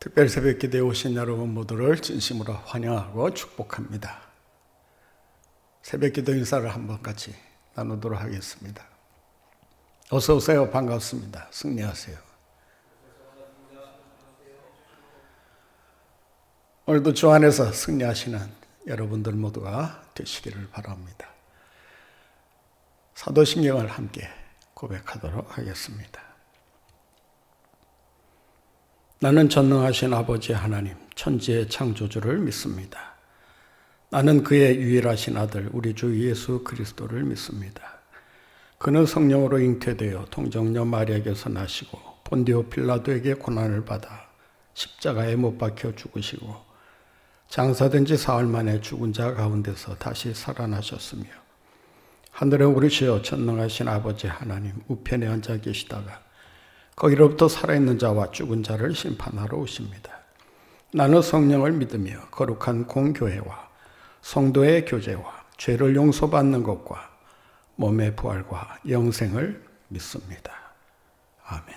특별 새벽 기도에 오신 여러분 모두를 진심으로 환영하고 축복합니다. 새벽 기도 인사를 한번 같이 나누도록 하겠습니다. 어서 오세요. 반갑습니다. 승리하세요. 오늘도 주 안에서 승리하시는 여러분들 모두가 되시기를 바랍니다. 사도신경을 함께 고백하도록 하겠습니다. 나는 전능하신 아버지 하나님, 천지의 창조주를 믿습니다. 나는 그의 유일하신 아들 우리 주 예수 그리스도를 믿습니다. 그는 성령으로 잉태되어 동정녀 마리아에게서 나시고 본디오 필라도에게 고난을 받아 십자가에 못 박혀 죽으시고 장사된 지 사흘 만에 죽은 자 가운데서 다시 살아나셨으며 하늘에 오르시어 전능하신 아버지 하나님 우편에 앉아 계시다가 거기로부터 살아있는 자와 죽은 자를 심판하러 오십니다. 나는 성령을 믿으며 거룩한 공교회와 성도의 교제와 죄를 용서받는 것과 몸의 부활과 영생을 믿습니다. 아멘.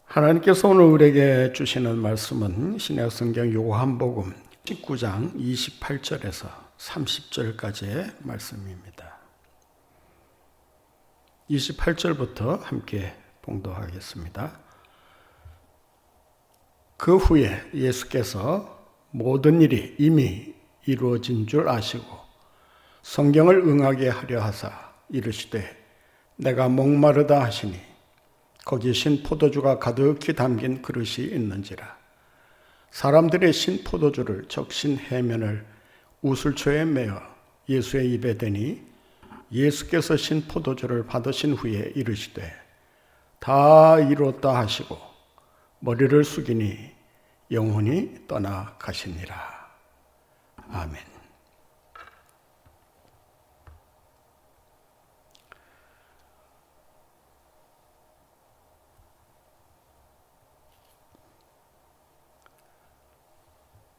하나님께서 오늘 우리에게 주시는 말씀은 신약성경 요한복음 19장 28절에서 30절까지의 말씀입니다. 28절부터 함께 봉독하겠습니다. 그 후에 예수께서 모든 일이 이미 이루어진 줄 아시고 성경을 응하게 하려 하사 이르시되 내가 목마르다 하시니 거기 신 포도주가 가득히 담긴 그릇이 있는지라. 사람들의 신 포도주를 적신 해면을 우슬초에 메어 예수의 입에 대니 예수께서 신 포도주를 받으신 후에 이르시되 다 이루었다 하시고 머리를 숙이니 영혼이 떠나가시니라. 아멘.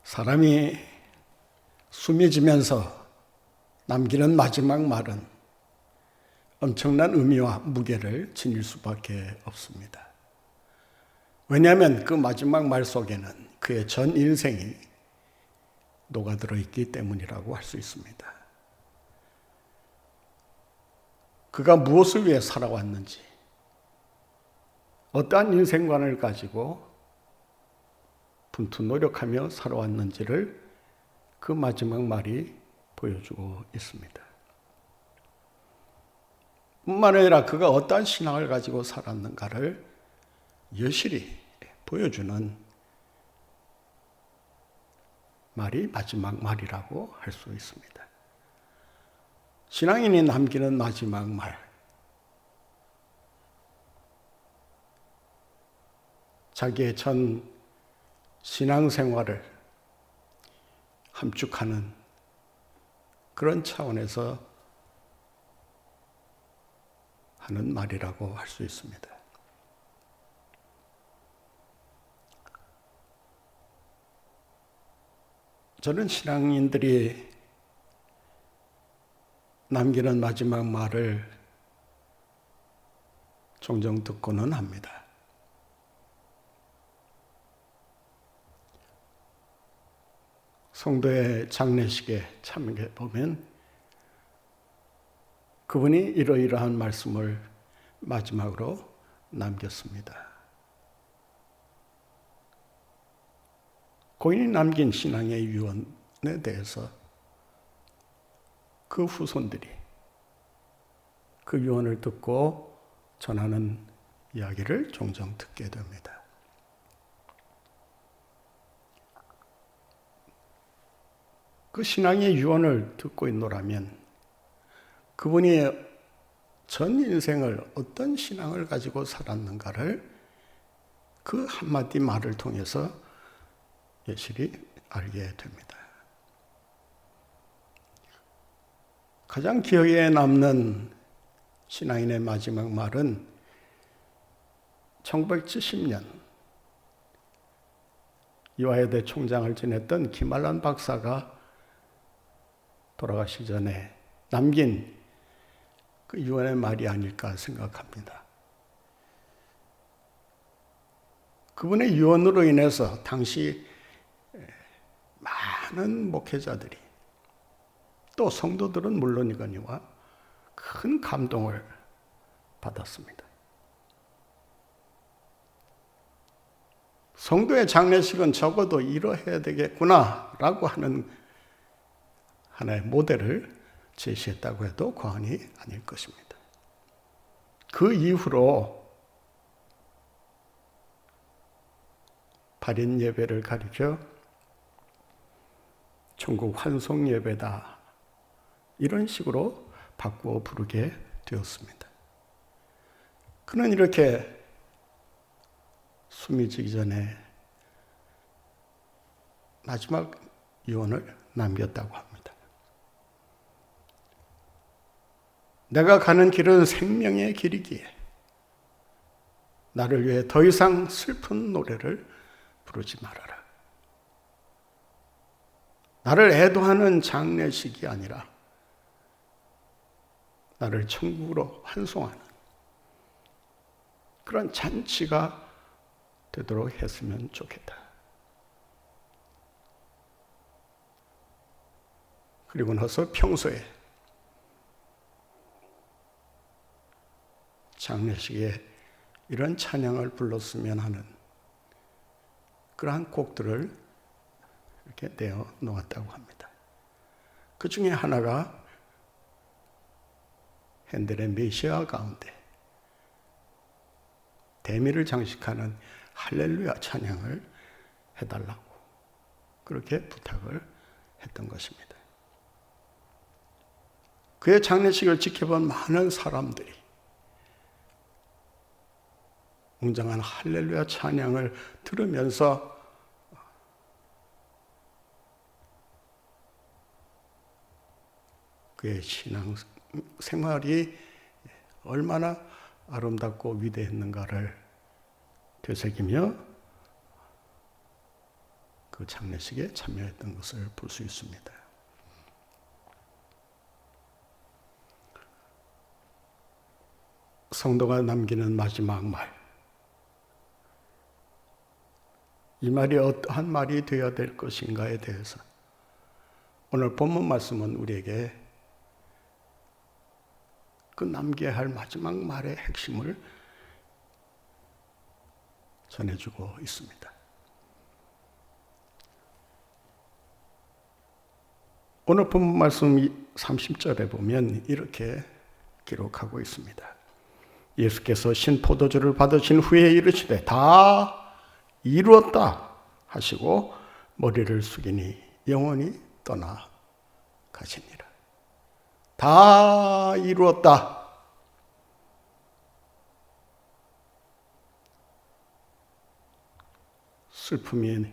사람이 숨이 지면서 남기는 마지막 말은 엄청난 의미와 무게를 지닐 수밖에 없습니다. 왜냐하면 그 마지막 말 속에는 그의 전 인생이 녹아들어 있기 때문이라고 할 수 있습니다. 그가 무엇을 위해 살아왔는지, 어떠한 인생관을 가지고 분투 노력하며 살아왔는지를 그 마지막 말이 보여주고 있습니다. 뿐만 아니라 그가 어떠한 신앙을 가지고 살았는가를 여실히 보여주는 말이 마지막 말이라고 할 수 있습니다. 신앙인이 남기는 마지막 말, 자기의 전 신앙생활을 함축하는 그런 차원에서 하는 말이라고 할 수 있습니다. 저는 신앙인들이 남기는 마지막 말을 종종 듣고는 합니다. 성도의 장례식에 참여해 보면 그분이 이러이러한 말씀을 마지막으로 남겼습니다. 고인이 남긴 신앙의 유언에 대해서 그 후손들이 그 유언을 듣고 전하는 이야기를 종종 듣게 됩니다. 그 신앙의 유언을 듣고 있노라면 그분이 전 인생을 어떤 신앙을 가지고 살았는가를 그 한마디 말을 통해서 여실히 알게 됩니다. 가장 기억에 남는 신앙인의 마지막 말은 1970년 이화여대 총장을 지냈던 김알란 박사가 돌아가시기 전에 남긴 그 유언의 말이 아닐까 생각합니다. 그분의 유언으로 인해서 당시 많은 목회자들이 또 성도들은 물론이거니와 큰 감동을 받았습니다. 성도의 장례식은 적어도 이러해야 되겠구나라고 하는 하나의 모델을 제시했다고 해도 과언이 아닐 것입니다. 그 이후로 발인 예배를 가리켜 천국 환송 예배다 이런 식으로 바꾸어 부르게 되었습니다. 그는 이렇게 숨이 지기 전에 마지막 유언을 남겼다고 합니다. 내가 가는 길은 생명의 길이기에 나를 위해 더 이상 슬픈 노래를 부르지 말아라. 나를 애도하는 장례식이 아니라 나를 천국으로 환송하는 그런 잔치가 되도록 했으면 좋겠다. 그리고 나서 평소에 장례식에 이런 찬양을 불렀으면 하는 그러한 곡들을 이렇게 내어 놓았다고 합니다. 그 중에 하나가 핸델의 메시아 가운데 대미를 장식하는 할렐루야 찬양을 해달라고 그렇게 부탁을 했던 것입니다. 그의 장례식을 지켜본 많은 사람들이 웅장한 할렐루야 찬양을 들으면서 그의 신앙 생활이 얼마나 아름답고 위대했는가를 되새기며 그 장례식에 참여했던 것을 볼 수 있습니다. 성도가 남기는 마지막 말, 이 말이 어떠한 말이 되어야 될 것인가에 대해서 오늘 본문 말씀은 우리에게 그 남겨야 할 마지막 말의 핵심을 전해주고 있습니다. 오늘 본문 말씀 30절에 보면 이렇게 기록하고 있습니다. 예수께서 신포도주를 받으신 후에 이르시되 다 이루었다 하시고 머리를 숙이니 영원히 떠나 가시니라. 다 이루었다. 슬픔이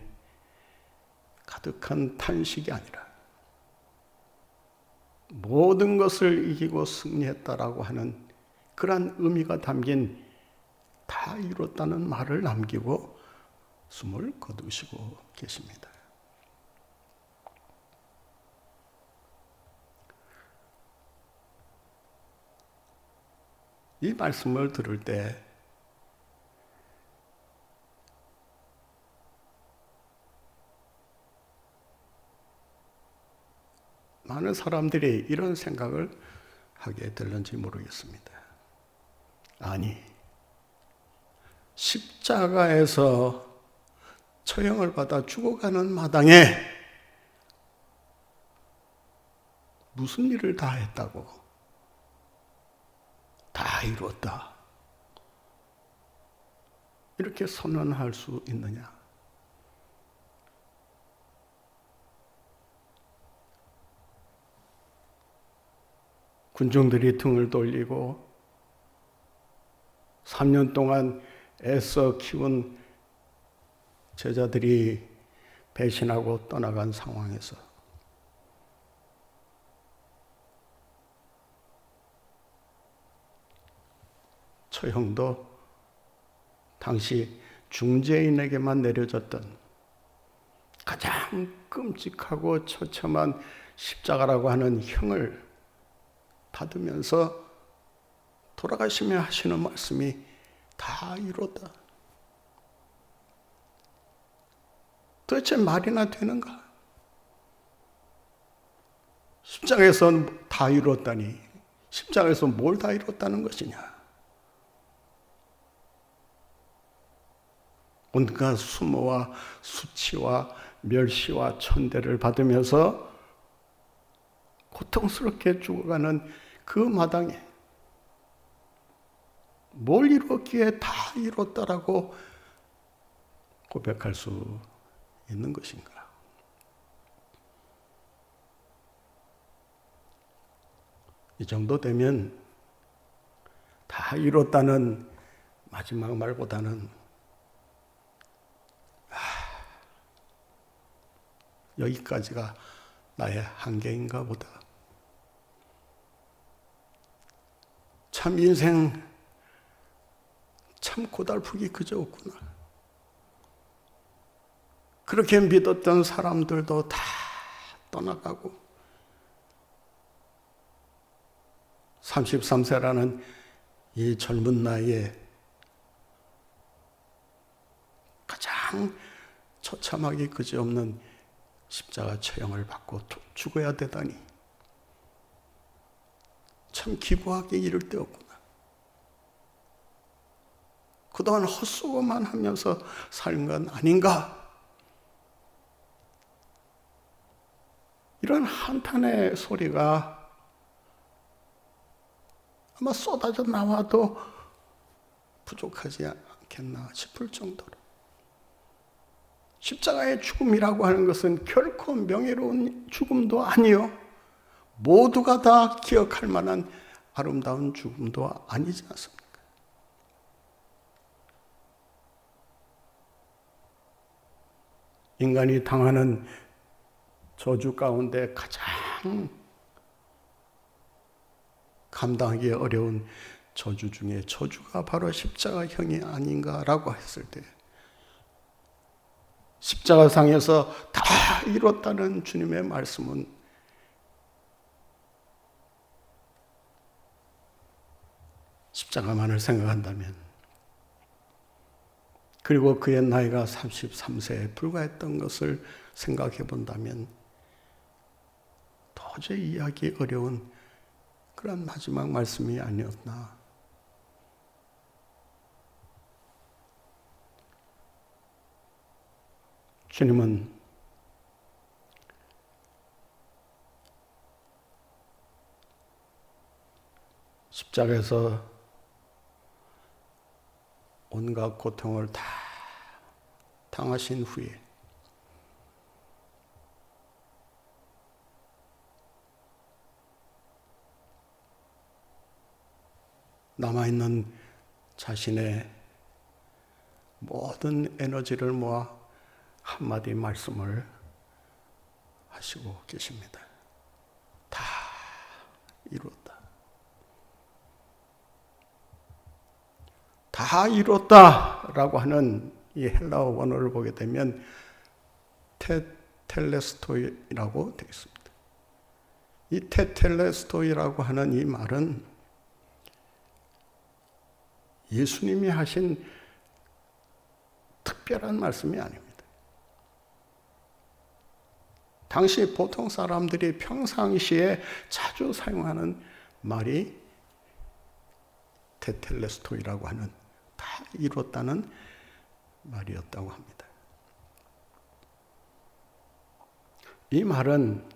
가득한 탄식이 아니라 모든 것을 이기고 승리했다라고 하는 그러한 의미가 담긴 다 이뤘다는 말을 남기고 숨을 거두시고 계십니다. 이 말씀을 들을 때 많은 사람들이 이런 생각을 하게 될는지 모르겠습니다. 아니, 십자가에서 처형을 받아 죽어가는 마당에 무슨 일을 다 했다고 다 이루었다 이렇게 선언할 수 있느냐? 군중들이 등을 돌리고 3년 동안 애써 키운 제자들이 배신하고 떠나간 상황에서 처형도 당시 중재인에게만 내려졌던 가장 끔찍하고 처참한 십자가라고 하는 형을 받으면서 돌아가시며 하시는 말씀이 다 이뤘다. 도대체 말이나 되는가? 십자가에서 다 이뤘다니, 십자가에서 뭘 다 이뤘다는 것이냐? 온갖 수모와 수치와 멸시와 천대를 받으면서 고통스럽게 죽어가는 그 마당에 뭘 이뤘기에 다 이뤘다라고 고백할 수 있는 것인가? 이 정도 되면 다 이뤘다는 마지막 말보다는 여기까지가 나의 한계인가 보다. 참 인생 참 고달프기 그저 없구나. 그렇게 믿었던 사람들도 다 떠나가고 33세라는 이 젊은 나이에 가장 처참하기 그지없는 십자가 처형을 받고 죽어야 되다니 참 기부하기 이를 데 없구나. 그동안 헛수고만 하면서 산 건 아닌가? 이런 한탄의 소리가 아마 쏟아져 나와도 부족하지 않겠나 싶을 정도로 십자가의 죽음이라고 하는 것은 결코 명예로운 죽음도 아니요, 모두가 다 기억할 만한 아름다운 죽음도 아니지 않습니까? 인간이 당하는 저주 가운데 가장 감당하기 어려운 저주 중에 저주가 바로 십자가형이 아닌가라고 했을 때 십자가상에서 다 이뤘다는 주님의 말씀은 십자가만을 생각한다면, 그리고 그의 나이가 33세에 불과했던 것을 생각해 본다면 도저히 이해하기 어려운 그런 마지막 말씀이 아니었나. 주님은 십자가에서 온갖 고통을 다 당하신 후에 남아있는 자신의 모든 에너지를 모아 한마디 말씀을 하시고 계십니다. 다 이뤘다. 다 이뤘다라고 하는 이 헬라어 원어를 보게 되면 테텔레스토이라고 되어 있습니다. 이 테텔레스토이라고 하는 이 말은 예수님이 하신 특별한 말씀이 아닙니다. 당시 보통 사람들이 평상시에 자주 사용하는 말이 테텔레스토이라고 하는 다 이뤘다는 말이었다고 합니다. 이 말은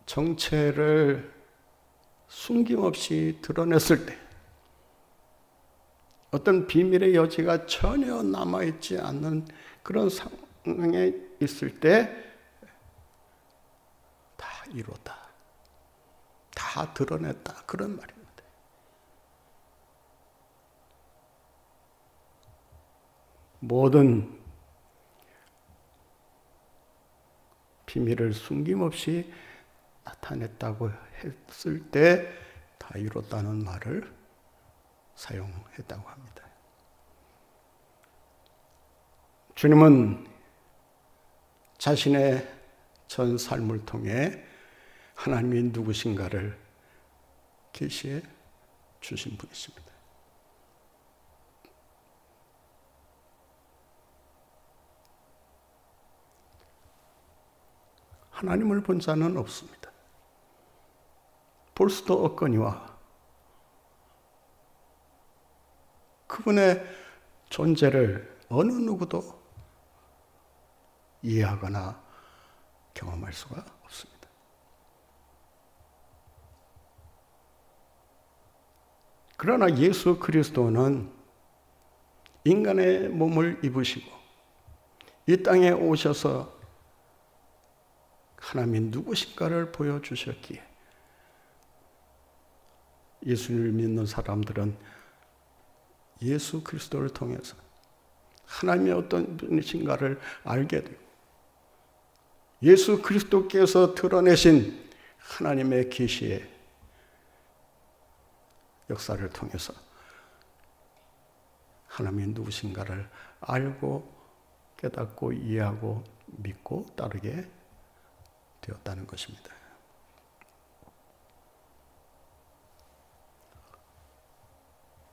정체를 숨김없이 드러냈을 때, 어떤 비밀의 여지가 전혀 남아있지 않는 그런 상황에 있을 때 다 이뤘다, 다 드러냈다, 그런 말입니다. 모든 비밀을 숨김없이 나타냈다고 했을 때 다 이뤘다는 말을 사용했다고 합니다. 주님은 자신의 전 삶을 통해 하나님이 누구신가를 계시해 주신 분이십니다. 하나님을 본 자는 없습니다. 볼 수도 없거니와 그분의 존재를 어느 누구도 이해하거나 경험할 수가 없습니다. 그러나 예수 그리스도는 인간의 몸을 입으시고 이 땅에 오셔서 하나님이 누구신가를 보여주셨기에 예수를 믿는 사람들은 예수 그리스도를 통해서 하나님의 어떤 분이신가를 알게 되고 예수 그리스도께서 드러내신 하나님의 계시의 역사를 통해서 하나님이 누구신가를 알고 깨닫고 이해하고 믿고 따르게 되었다는 것입니다.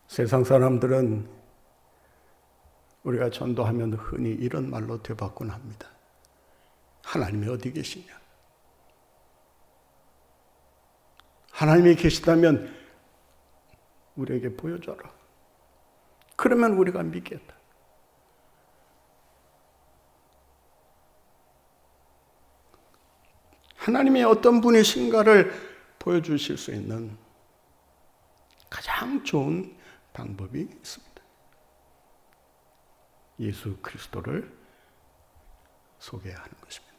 세상 사람들은 우리가 전도하면 흔히 이런 말로 되받곤 합니다. 하나님이 어디 계시냐? 하나님이 계시다면 우리에게 보여줘라. 그러면 우리가 믿겠다. 하나님이 어떤 분이신가를 보여주실 수 있는 가장 좋은 방법이 있습니다. 예수 그리스도를 소개하는 것입니다.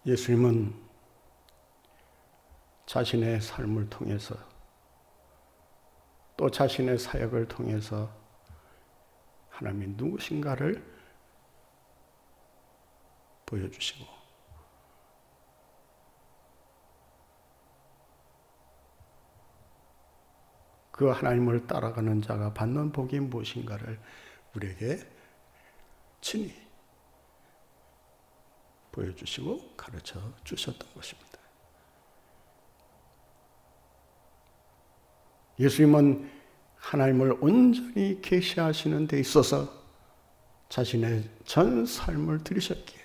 예수님은 자신의 삶을 통해서 또 자신의 사역을 통해서 하나님이 누구신가를 보여주시고 그 하나님을 따라가는 자가 받는 복이 무엇인가를 우리에게 친히 보여주시고 가르쳐 주셨던 것입니다. 예수님은 하나님을 온전히 계시하시는 데 있어서 자신의 전 삶을 들이셨기에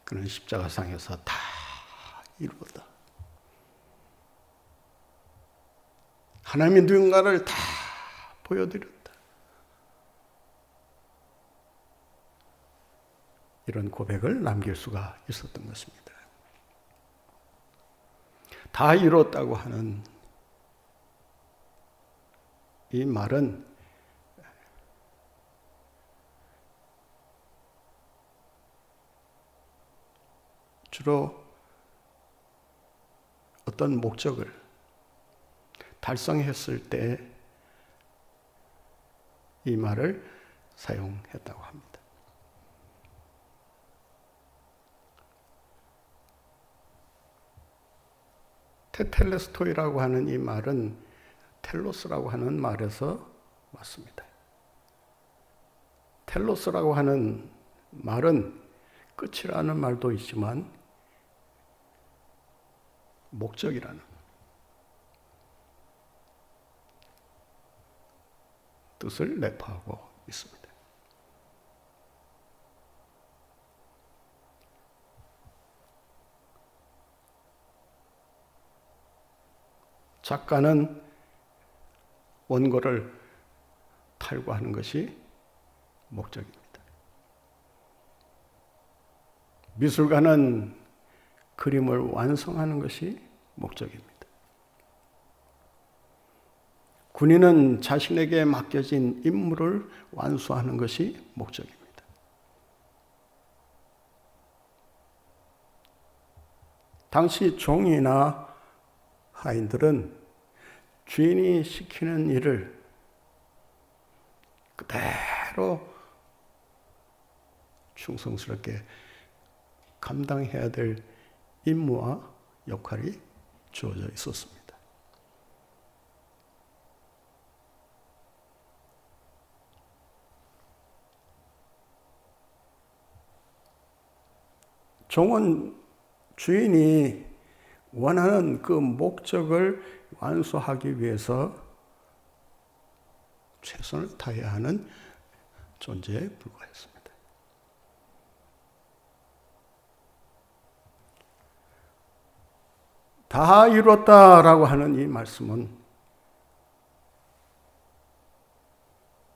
그는 십자가상에서 다 이루었다. 하나님의 누군가를 다 보여드렸다. 이런 고백을 남길 수가 있었던 것입니다. 다 이뤘다고 하는 이 말은 주로 어떤 목적을 달성했을 때 이 말을 사용했다고 합니다. 테텔레스토이라고 하는 이 말은 텔로스라고 하는 말에서 왔습니다. 텔로스라고 하는 말은 끝이라는 말도 있지만 목적이라는 뜻을 내포하고 있습니다. 작가는 원고를 탈고하는 것이 목적입니다. 미술가는 그림을 완성하는 것이 목적입니다. 군인은 자신에게 맡겨진 임무를 완수하는 것이 목적입니다. 당시 종이나 하인들은 주인이 시키는 일을 그대로 충성스럽게 감당해야 될 임무와 역할이 주어져 있었습니다. 종은 주인이 원하는 그 목적을 완수하기 위해서 최선을 다해야 하는 존재에 불과했습니다. 다 이뤘다라고 하는 이 말씀은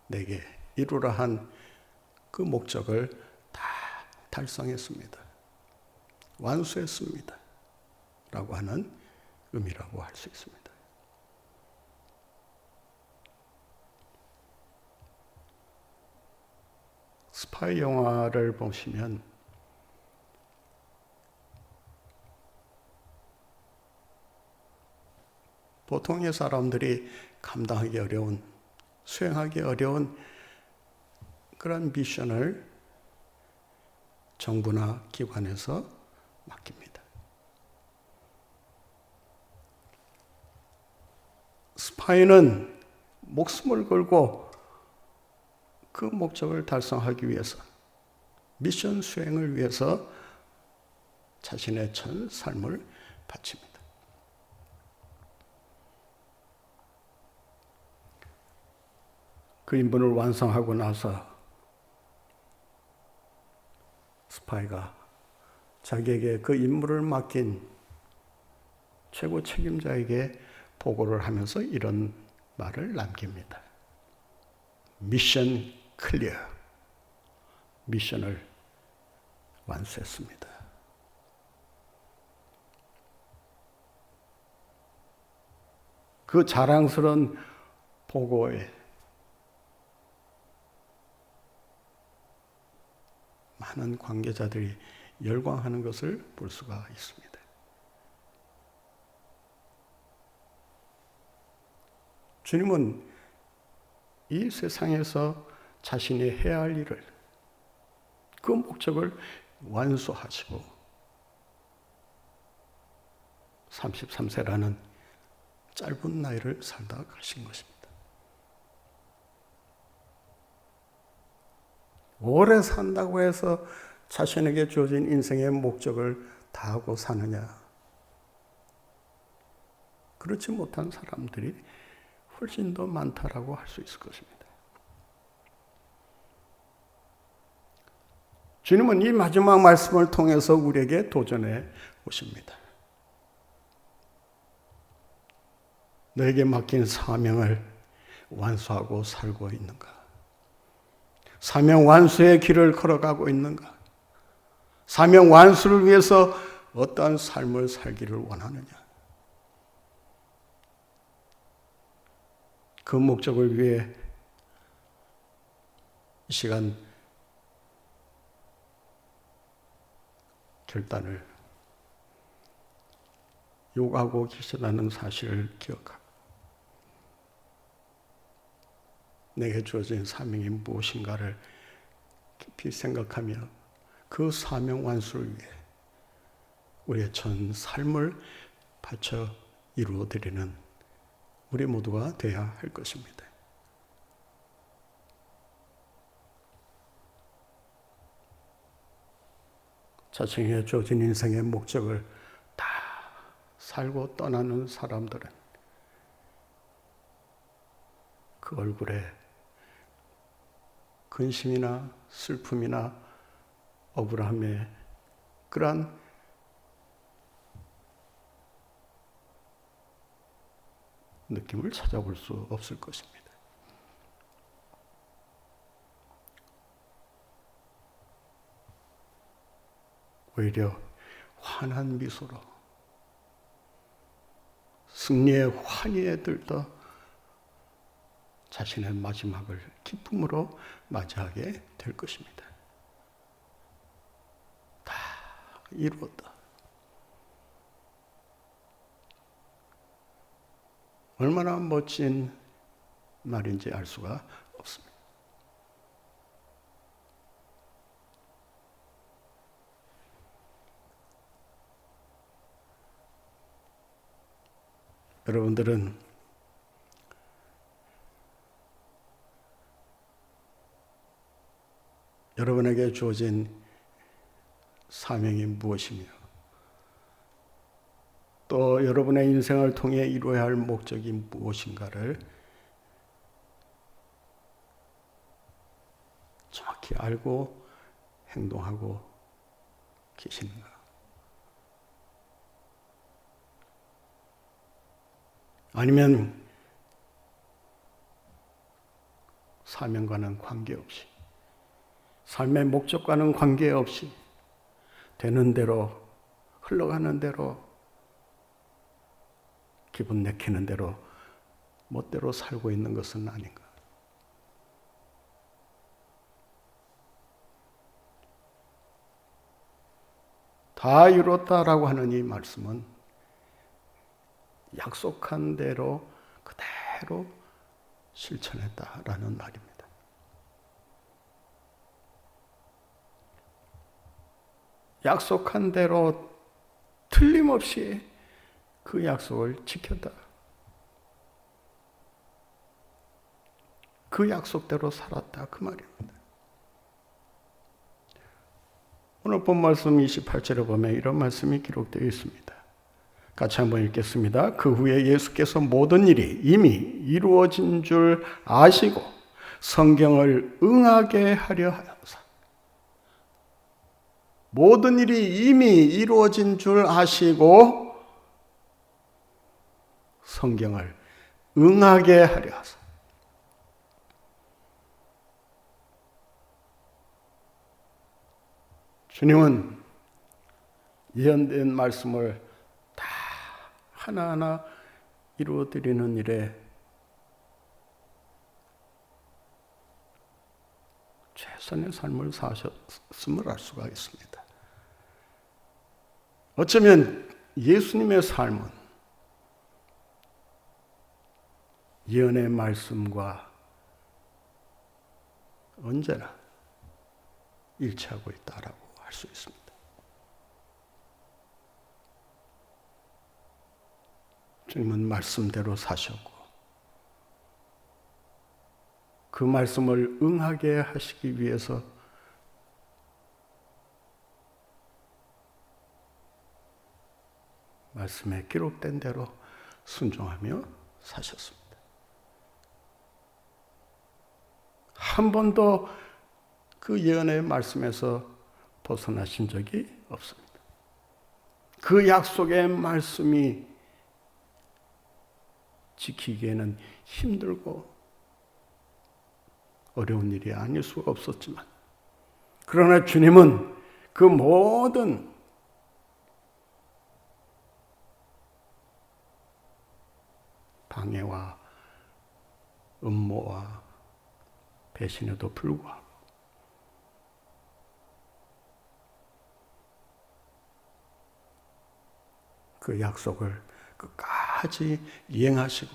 내게 이루라 한 그 목적을 다 달성했습니다. 완수했습니다. 라고 하는 의미라고 할 수 있습니다. 스파이 영화를 보시면 보통의 사람들이 감당하기 어려운, 수행하기 어려운 그런 미션을 정부나 기관에서 맡깁니다. 스파이는 목숨을 걸고 그 목적을 달성하기 위해서, 미션 수행을 위해서 자신의 전 삶을 바칩니다. 그 임무를 완성하고 나서 스파이가 자기에게 그 임무를 맡긴 최고 책임자에게 보고를 하면서 이런 말을 남깁니다. 미션 클리어. 미션을 완수했습니다. 그 자랑스러운 보고에 많은 관계자들이 열광하는 것을 볼 수가 있습니다. 주님은 이 세상에서 자신이 해야 할 일을, 그 목적을 완수하시고 33세라는 짧은 나이를 살다 가신 것입니다. 오래 산다고 해서 자신에게 주어진 인생의 목적을 다하고 사느냐? 그렇지 못한 사람들이 훨씬 더 많다라고 할 수 있을 것입니다. 주님은 이 마지막 말씀을 통해서 우리에게 도전해 오십니다. 너에게 맡긴 사명을 완수하고 살고 있는가? 사명 완수의 길을 걸어가고 있는가? 사명 완수를 위해서 어떠한 삶을 살기를 원하느냐? 그 목적을 위해 이 시간 결단을 요구하고 계시다는 사실을 기억하고 내게 주어진 사명이 무엇인가를 깊이 생각하며 그 사명 완수를 위해 우리의 전 삶을 바쳐 이루어드리는 우리 모두가 되어야 할 것입니다. 자신에게 주어진 인생의 목적을 다 살고 떠나는 사람들은 그 얼굴에 근심이나 슬픔이나 억울함의 그러한 느낌을 찾아볼 수 없을 것입니다. 오히려 환한 미소로 승리의 환희에 들떠 자신의 마지막을 기쁨으로 맞이하게 될 것입니다. 다 이루었다. 얼마나 멋진 말인지 알 수가 없습니다. 여러분들은 여러분에게 주어진 사명이 무엇이며 또 여러분의 인생을 통해 이루어야 할 목적이 무엇인가를 정확히 알고 행동하고 계시는가? 아니면 사명과는 관계없이, 삶의 목적과는 관계없이 되는 대로, 흘러가는 대로, 기분 내키는 대로 멋대로 살고 있는 것은 아닌가? 다 이뤘다라고 하는 이 말씀은 약속한 대로 그대로 실천했다라는 말입니다. 약속한 대로 틀림없이 그 약속을 지켰다. 그 약속대로 살았다. 그 말입니다. 오늘 본 말씀 28절에 보면 이런 말씀이 기록되어 있습니다. 같이 한번 읽겠습니다. 그 후에 예수께서 모든 일이 이미 이루어진 줄 아시고 성경을 응하게 하려 하여서, 모든 일이 이미 이루어진 줄 아시고 성경을 응하게 하려 하사. 주님은 예언된 말씀을 다 하나하나 이루어드리는 일에 최선의 삶을 사셨음을 알 수가 있습니다. 어쩌면 예수님의 삶은 예언의 말씀과 언제나 일치하고 있다라고 할 수 있습니다. 주님은 말씀대로 사셨고 그 말씀을 응하게 하시기 위해서 말씀에 기록된 대로 순종하며 사셨습니다. 한 번도 그 예언의 말씀에서 벗어나신 적이 없습니다. 그 약속의 말씀이 지키기에는 힘들고 어려운 일이 아닐 수가 없었지만, 그러나 주님은 그 모든 방해와 음모와 배신에도 불구하고 그 약속을 끝까지 이행하시고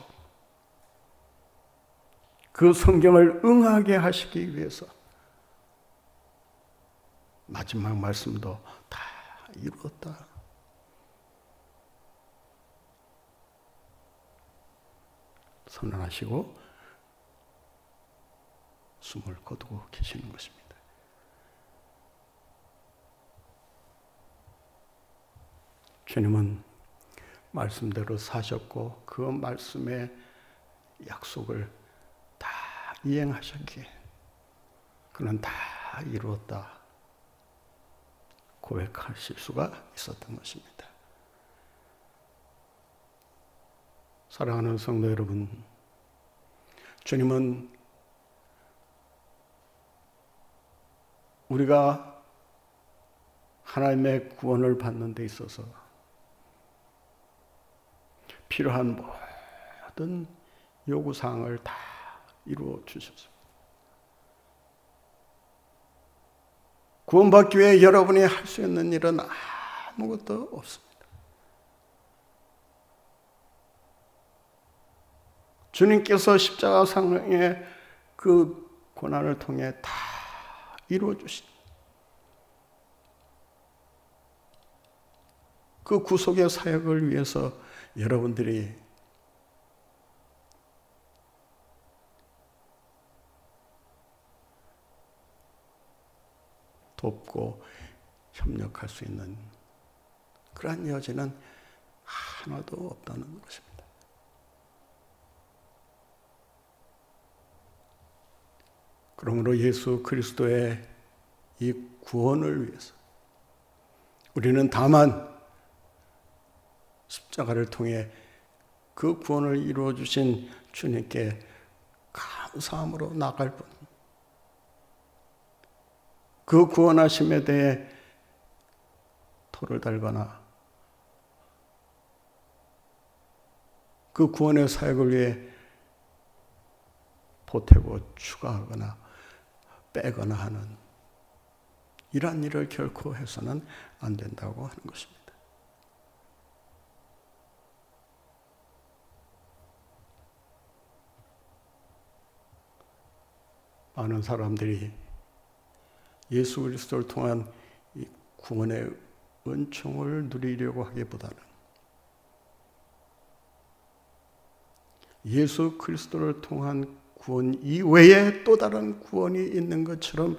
그 성경을 응하게 하시기 위해서 마지막 말씀도 다 이루었다. 선언하시고 숨을 거두고 계시는 것입니다. 주님은 말씀대로 사셨고 그 말씀의 약속을 다 이행하셨기에 그는 다 이루었다 고백하실 수가 있었던 것입니다. 사랑하는 성도 여러분, 주님은 우리가 하나님의 구원을 받는 데 있어서 필요한 모든 요구사항을 다 이루어 주셨습니다. 구원받기 위해 여러분이 할 수 있는 일은 아무것도 없습니다. 주님께서 십자가상의 그 고난을 통해 다 이루어 주신 그 구속의 사역을 위해서 여러분들이 돕고 협력할 수 있는 그러한 여지는 하나도 없다는 것입니다. 그러므로 예수 그리스도의 이 구원을 위해서 우리는 다만 십자가를 통해 그 구원을 이루어 주신 주님께 감사함으로 나갈 뿐, 그 구원하심에 대해 토를 달거나 그 구원의 사역을 위해 보태고 추가하거나 빼거나 하는 이러한 일을 결코 해서는 안 된다고 하는 것입니다. 많은 사람들이 예수 그리스도를 통한 이 구원의 은총을 누리려고 하기보다는 예수 그리스도를 통한 구원 이외에 또 다른 구원이 있는 것처럼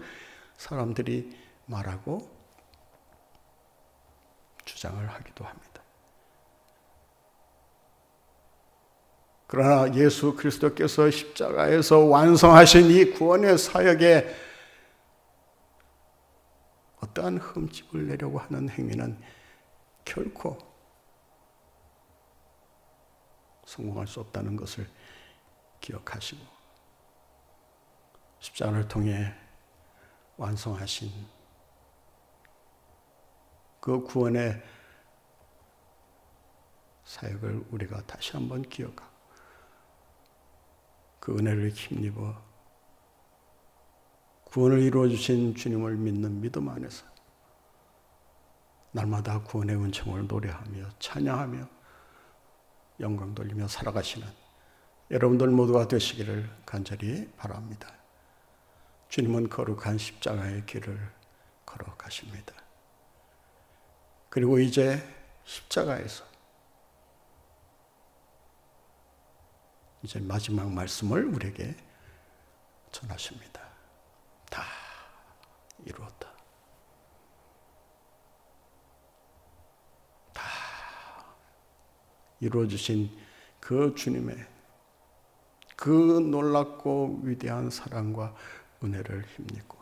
사람들이 말하고 주장을 하기도 합니다. 그러나 예수 그리스도께서 십자가에서 완성하신 이 구원의 사역에 어떠한 흠집을 내려고 하는 행위는 결코 성공할 수 없다는 것을 기억하시고 십자가를 통해 완성하신 그 구원의 사역을 우리가 다시 한번 기억하고 그 은혜를 힘입어 구원을 이루어 주신 주님을 믿는 믿음 안에서 날마다 구원의 은총을 노래하며 찬양하며 영광 돌리며 살아가시는 여러분들 모두가 되시기를 간절히 바랍니다. 주님은 거룩한 십자가의 길을 걸어가십니다. 그리고 이제 십자가에서 이제 마지막 말씀을 우리에게 전하십니다. 다 이루었다. 다 이루어주신 그 주님의 그 놀랍고 위대한 사랑과 은혜를 힘입고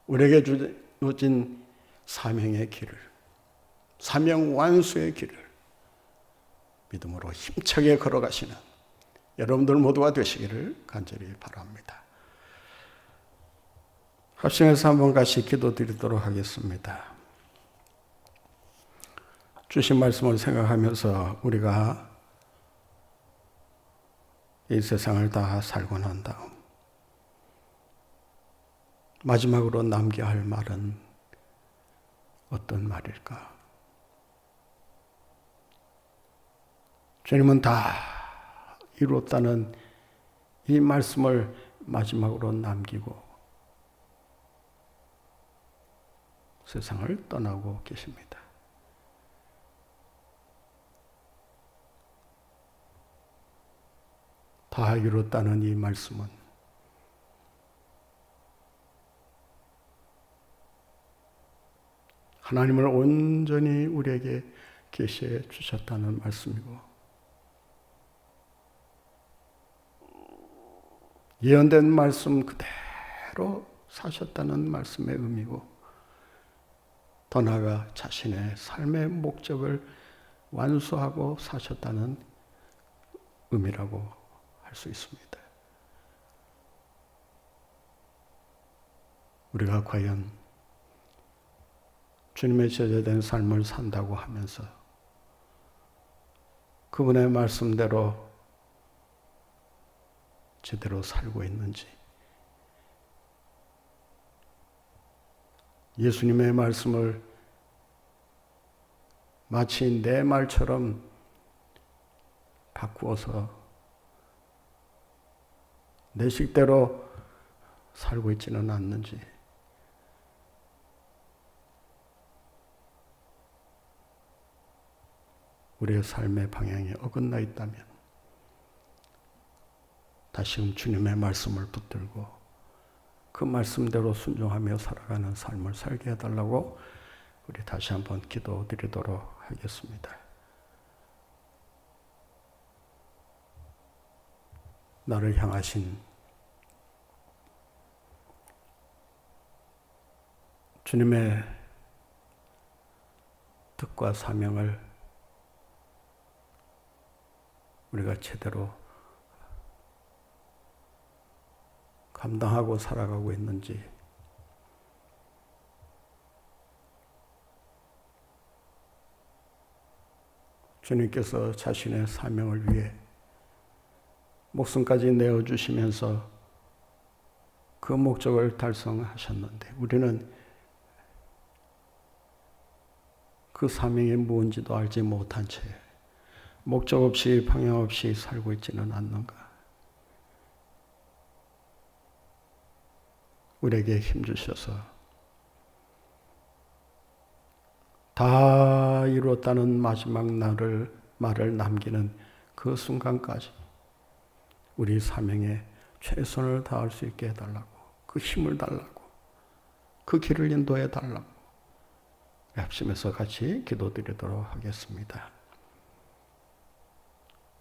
우리에게 주어진 사명의 길을, 사명 완수의 길을 믿음으로 힘차게 걸어가시는 여러분들 모두가 되시기를 간절히 바랍니다. 합심해서 한번 같이 기도드리도록 하겠습니다. 주신 말씀을 생각하면서 우리가 이 세상을 다 살고 난 다음 마지막으로 남겨야 할 말은 어떤 말일까? 주님은 다 이루었다는 이 말씀을 마지막으로 남기고 세상을 떠나고 계십니다. 다 이뤘다는 이 말씀은 하나님을 온전히 우리에게 계시해 주셨다는 말씀이고 예언된 말씀 그대로 사셨다는 말씀의 의미고 더 나아가 자신의 삶의 목적을 완수하고 사셨다는 의미라고 할 수 있습니다. 우리가 과연 주님의 제자된 삶을 산다고 하면서 그분의 말씀대로 제대로 살고 있는지, 예수님의 말씀을 마치 내 말처럼 바꾸어서 내 식대로 살고 있지는 않는지, 우리의 삶의 방향이 어긋나 있다면 다시금 주님의 말씀을 붙들고 그 말씀대로 순종하며 살아가는 삶을 살게 해달라고 우리 다시 한번 기도드리도록 하겠습니다. 나를 향하신 주님의 뜻과 사명을 우리가 제대로 감당하고 살아가고 있는지, 주님께서 자신의 사명을 위해 목숨까지 내어주시면서 그 목적을 달성하셨는데 우리는 그 사명이 뭔지도 알지 못한 채 목적 없이 방향 없이 살고 있지는 않는가? 우리에게 힘주셔서 다 이루었다는 마지막 말을 남기는 그 순간까지 우리 사명에 최선을 다할 수 있게 해달라고, 그 힘을 달라고, 그 길을 인도해 달라고 합심해서 같이 기도드리도록 하겠습니다.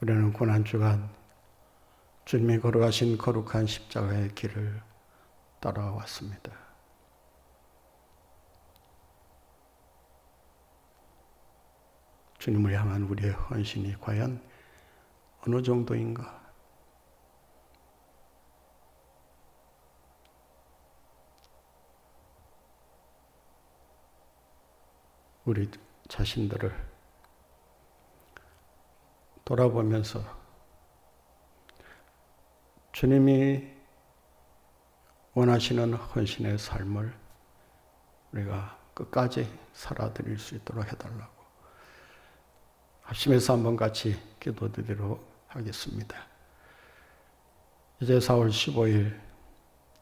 우리는 고난주간 주님이 걸어가신 거룩한 십자가의 길을 따라왔습니다. 주님을 향한 우리의 헌신이 과연 어느 정도인가? 우리 자신들을 돌아보면서 주님이 원하시는 헌신의 삶을 우리가 끝까지 살아드릴 수 있도록 해달라고 합심해서 한번 같이 기도드리도록 하겠습니다. 이제 4월 15일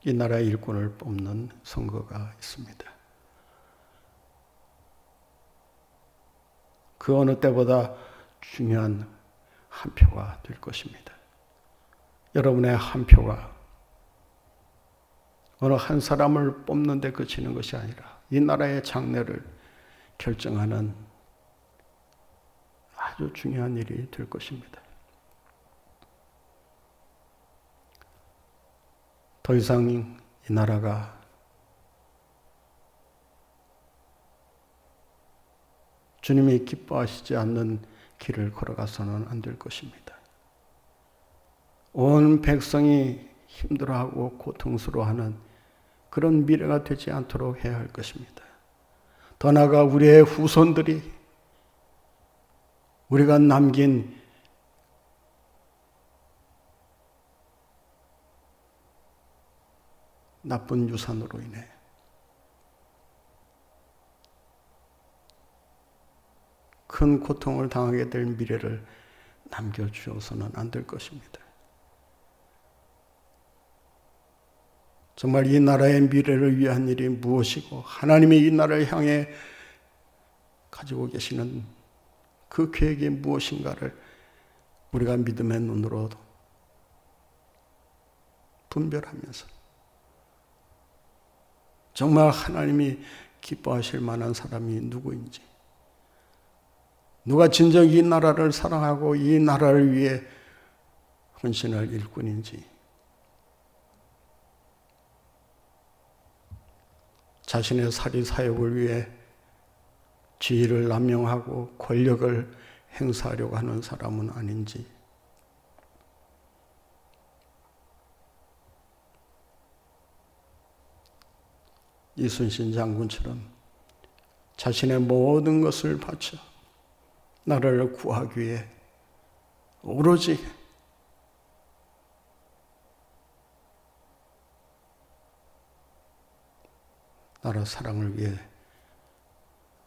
이 나라의 일꾼을 뽑는 선거가 있습니다. 그 어느 때보다 중요한 한 표가 될 것입니다. 여러분의 한 표가 어느 한 사람을 뽑는 데 그치는 것이 아니라 이 나라의 장래를 결정하는 아주 중요한 일이 될 것입니다. 더 이상 이 나라가 주님이 기뻐하시지 않는 길을 걸어가서는 안 될 것입니다. 온 백성이 힘들어하고 고통스러워하는 그런 미래가 되지 않도록 해야 할 것입니다. 더 나아가 우리의 후손들이 우리가 남긴 나쁜 유산으로 인해 큰 고통을 당하게 될 미래를 남겨주어서는 안 될 것입니다. 정말 이 나라의 미래를 위한 일이 무엇이고 하나님이 이 나라를 향해 가지고 계시는 그 계획이 무엇인가를 우리가 믿음의 눈으로 분별하면서 정말 하나님이 기뻐하실 만한 사람이 누구인지, 누가 진정 이 나라를 사랑하고 이 나라를 위해 헌신할 일꾼인지, 자신의 사리 사욕을 위해 지위를 남용하고 권력을 행사하려고 하는 사람은 아닌지, 이순신 장군처럼 자신의 모든 것을 바쳐 나라를 구하기 위해 오로지 나라 사랑을 위해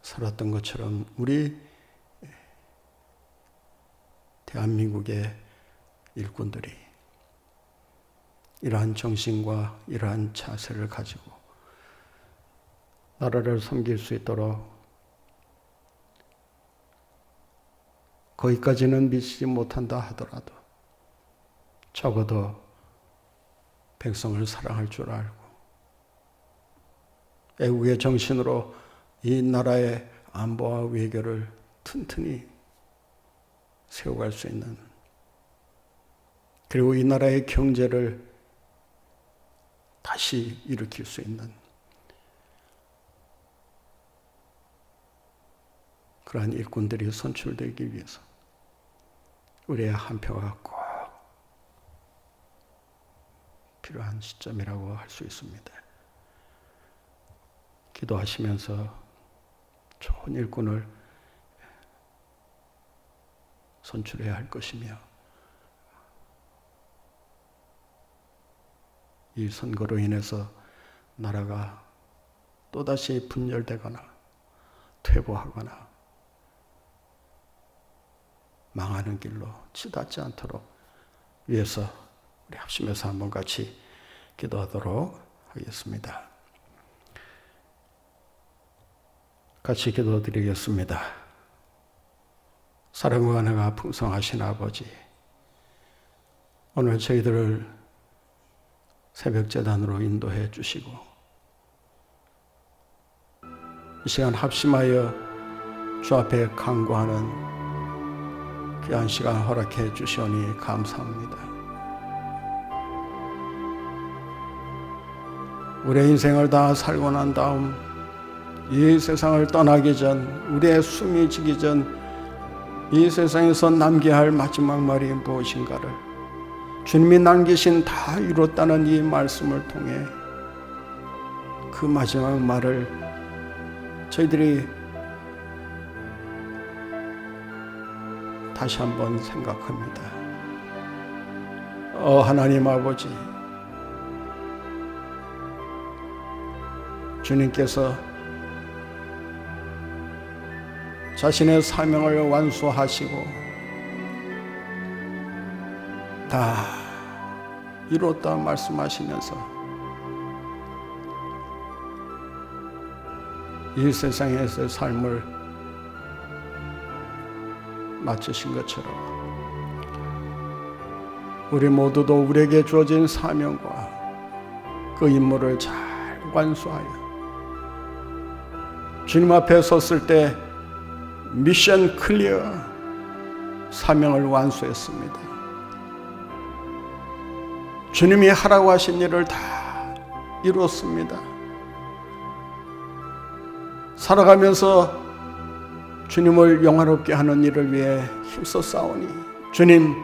살았던 것처럼 우리 대한민국의 일꾼들이 이러한 정신과 이러한 자세를 가지고 나라를 섬길 수 있도록 거기까지는 미치지 못한다 하더라도 적어도 백성을 사랑할 줄 알고 애국의 정신으로 이 나라의 안보와 외교를 튼튼히 세워갈 수 있는, 그리고 이 나라의 경제를 다시 일으킬 수 있는 그러한 일꾼들이 선출되기 위해서 우리의 한 표가 꼭 필요한 시점이라고 할 수 있습니다. 기도하시면서 좋은 일꾼을 선출해야 할 것이며 이 선거로 인해서 나라가 또다시 분열되거나 퇴보하거나 망하는 길로 치닫지 않도록 위해서 우리 합심해서 한번 같이 기도하도록 하겠습니다. 같이 기도드리겠습니다. 사랑과 은혜가 풍성하신 아버지, 오늘 저희들을 새벽제단으로 인도해 주시고 이 시간 합심하여 주 앞에 간구하는 귀한 시간 허락해 주시오니 감사합니다. 우리의 인생을 다 살고 난 다음 이 세상을 떠나기 전, 우리의 숨이 지기 전 이 세상에서 남겨야 할 마지막 말이 무엇인가를 주님이 남기신 다 이뤘다는 이 말씀을 통해 그 마지막 말을 저희들이 다시 한번 생각합니다. 하나님 아버지, 주님께서 자신의 사명을 완수하시고 다 이뤘다 말씀하시면서 이 세상에서의 삶을 마치신 것처럼 우리 모두도 우리에게 주어진 사명과 그 임무를 잘 완수하여 주님 앞에 섰을 때 미션 클리어, 사명을 완수했습니다. 주님이 하라고 하신 일을 다 이뤘습니다. 살아가면서 주님을 영화롭게 하는 일을 위해 힘써 싸우니 주님,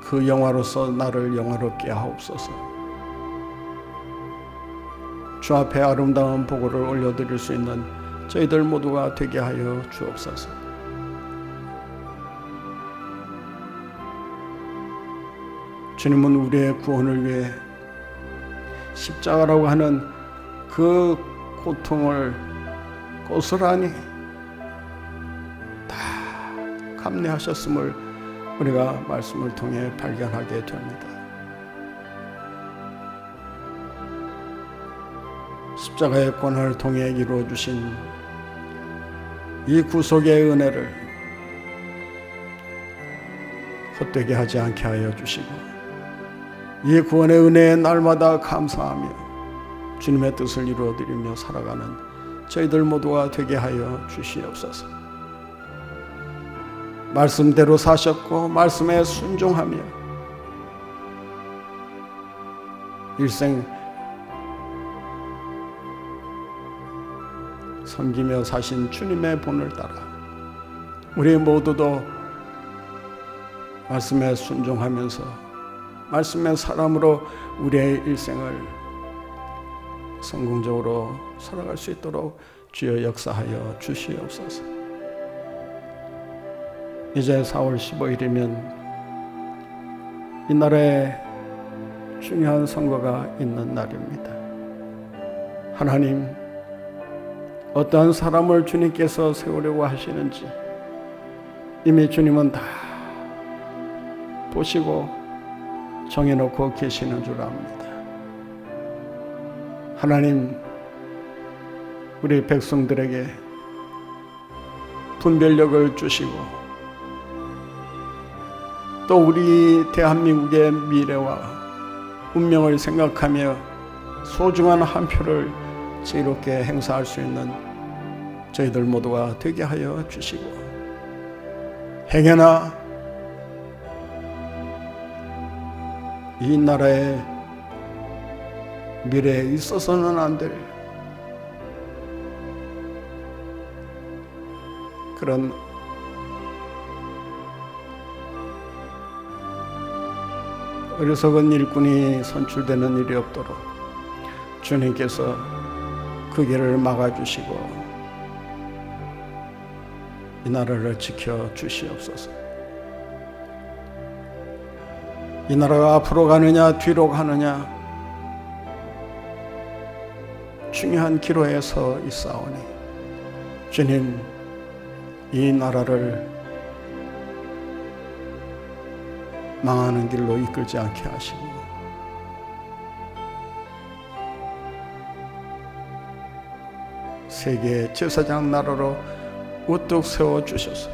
그 영화로서 나를 영화롭게 하옵소서. 주 앞에 아름다운 보고를 올려드릴 수 있는 저희들 모두가 되게 하여 주옵소서. 주님은 우리의 구원을 위해 십자가라고 하는 그 고통을 고스란히 다 감내하셨음을 우리가 말씀을 통해 발견하게 됩니다. 십자가의 고난을 통해 이루어주신 이 구속의 은혜를 헛되게 하지 않게 하여 주시고 이 구원의 은혜에 날마다 감사하며 주님의 뜻을 이루어드리며 살아가는 저희들 모두가 되게 하여 주시옵소서. 말씀대로 사셨고 말씀에 순종하며 일생 섬기며 사신 주님의 본을 따라 우리 모두도 말씀에 순종하면서 말씀의 사람으로 우리의 일생을 성공적으로 살아갈 수 있도록 주여 역사하여 주시옵소서. 이제 4월 15일이면 이 나라에 중요한 선거가 있는 날입니다. 하나님, 어떠한 사람을 주님께서 세우려고 하시는지 이미 주님은 다 보시고 정해놓고 계시는 줄 압니다. 하나님, 우리 백성들에게 분별력을 주시고 또 우리 대한민국의 미래와 운명을 생각하며 소중한 한 표를 지혜롭게 행사할 수 있는 저희들 모두가 되게 하여 주시고 행여나 이 나라의 미래에 있어서는 안 될 그런 어리석은 일꾼이 선출되는 일이 없도록 주님께서 그 길을 막아주시고 이 나라를 지켜주시옵소서. 이 나라가 앞으로 가느냐 뒤로 가느냐 중요한 기로에 서 있사오니 주님, 이 나라를 망하는 길로 이끌지 않게 하시고 세계 제사장 나라로 우뚝 세워주셔서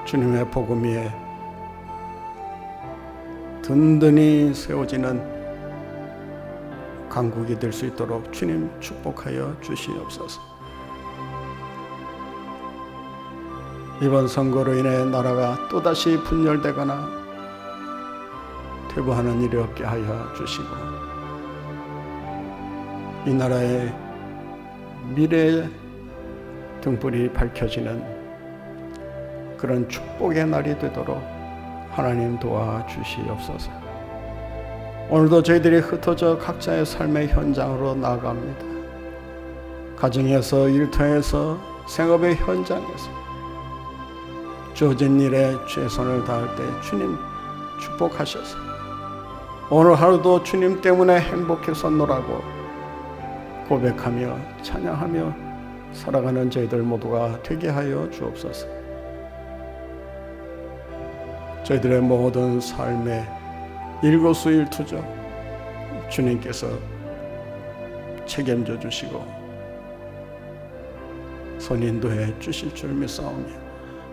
주님의 복음 위에 든든히 세워지는 강국이 될 수 있도록 주님 축복하여 주시옵소서. 이번 선거로 인해 나라가 또다시 분열되거나 퇴보하는 일이 없게 하여 주시고 이 나라의 미래의 등불이 밝혀지는 그런 축복의 날이 되도록 하나님 도와주시옵소서. 오늘도 저희들이 흩어져 각자의 삶의 현장으로 나아갑니다. 가정에서, 일터에서, 생업의 현장에서 주어진 일에 최선을 다할 때 주님 축복하셔서 오늘 하루도 주님 때문에 행복해서 노라고 고백하며 찬양하며 살아가는 저희들 모두가 되게 하여 주옵소서. 저희들의 모든 삶의 일거수일투족 주님께서 책임져 주시고 선인도해 주실 줄 믿사오며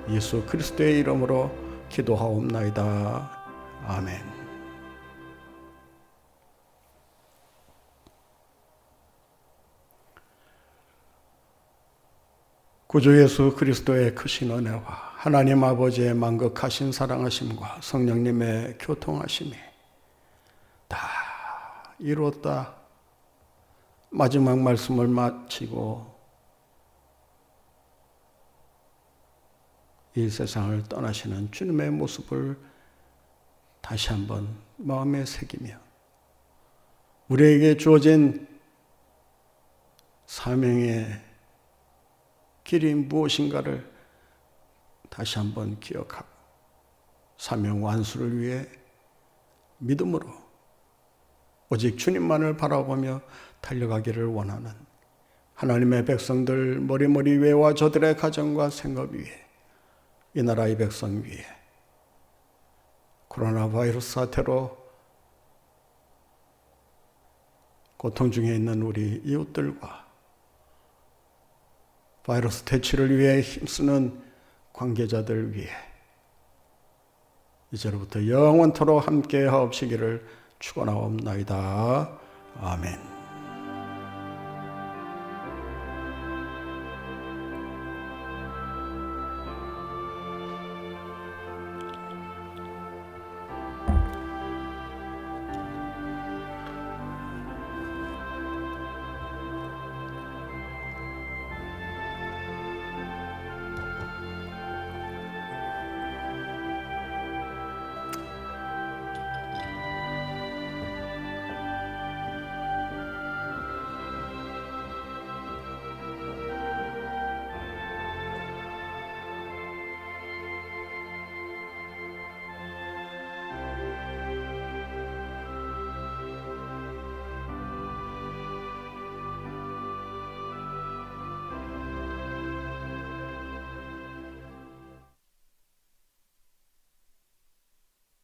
예수 그리스도의 이름으로 기도하옵나이다. 아멘. 구주 예수 그리스도의 크신 은혜와 하나님 아버지의 만극하신 사랑하심과 성령님의 교통하심이 다 이루었다. 마지막 말씀을 마치고 이 세상을 떠나시는 주님의 모습을 다시 한번 마음에 새기며 우리에게 주어진 사명의 길이 무엇인가를 다시 한번 기억하고 사명 완수를 위해 믿음으로 오직 주님만을 바라보며 달려가기를 원하는 하나님의 백성들 머리머리 위와 저들의 가정과 생업 위에 이 나라의 백성 위에 코로나 바이러스 사태로 고통 중에 있는 우리 이웃들과 바이러스 퇴치를 위해 힘쓰는 관계자들 위해 이제로부터 영원토록 함께 하옵시기를 축원하옵나이다. 아멘.